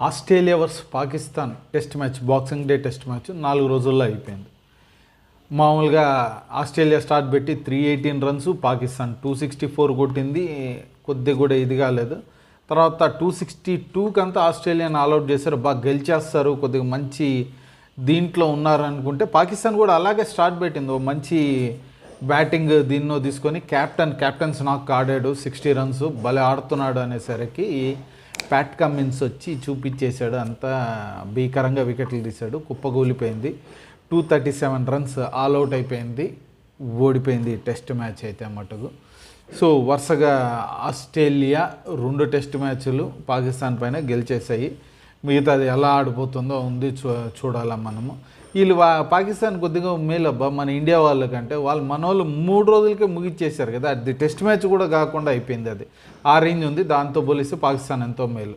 Australia versus Pakistan test match, boxing day test match 4 రోజుల్లో అయిపోయింది. మామూలుగా ఆస్ట్రేలియా స్టార్ట్ పెట్టి 318 రన్స్, పాకిస్తాన్ 264 కొట్టింది. కొద్దిగా కూడా ఇది కాలేదు. తర్వాత 262 అంతా ఆస్ట్రేలియాని ఆల్అౌట్ చేశారు. బాగా గెలిచేస్తారు, కొద్దిగా మంచి దీంట్లో ఉన్నారనుకుంటే పాకిస్తాన్ కూడా అలాగే స్టార్ట్ పెట్టింది. ఓ మంచి బ్యాటింగ్ దీన్నో తీసుకొని క్యాప్టెన్స్ నాక్ ఆడాడు 60 రన్స్, భలే ఆడుతున్నాడు అనేసరికి ప్యాట్ కమిన్స్ వచ్చి చూపించేశాడు. అంతా భీకరంగా వికెట్లు తీశాడు, కుప్పగూలిపోయింది. 237 రన్స్ ఆల్అౌట్ అయిపోయింది, ఓడిపోయింది టెస్ట్ మ్యాచ్ అయితే మటుకు. సో వరుసగా ఆస్ట్రేలియా 2 టెస్ట్ మ్యాచ్లు పాకిస్తాన్ పైన గెలిచేసాయి. మిగతాది ఎలా ఆడిపోతుందో ఉంది, చూడాలా మనము. వీళ్ళు పాకిస్తాన్ కొద్దిగా మేలబ్బా మన ఇండియా వాళ్ళకంటే. మన వాళ్ళు 3 రోజులకే ముగిచ్చేసారు కదా. అది టెస్ట్ మ్యాచ్ కూడా కాకుండా అయిపోయింది. అది ఆ రేంజ్ ఉంది. దాంతో పోలిస్తే పాకిస్తాన్ ఎంతో మేలు.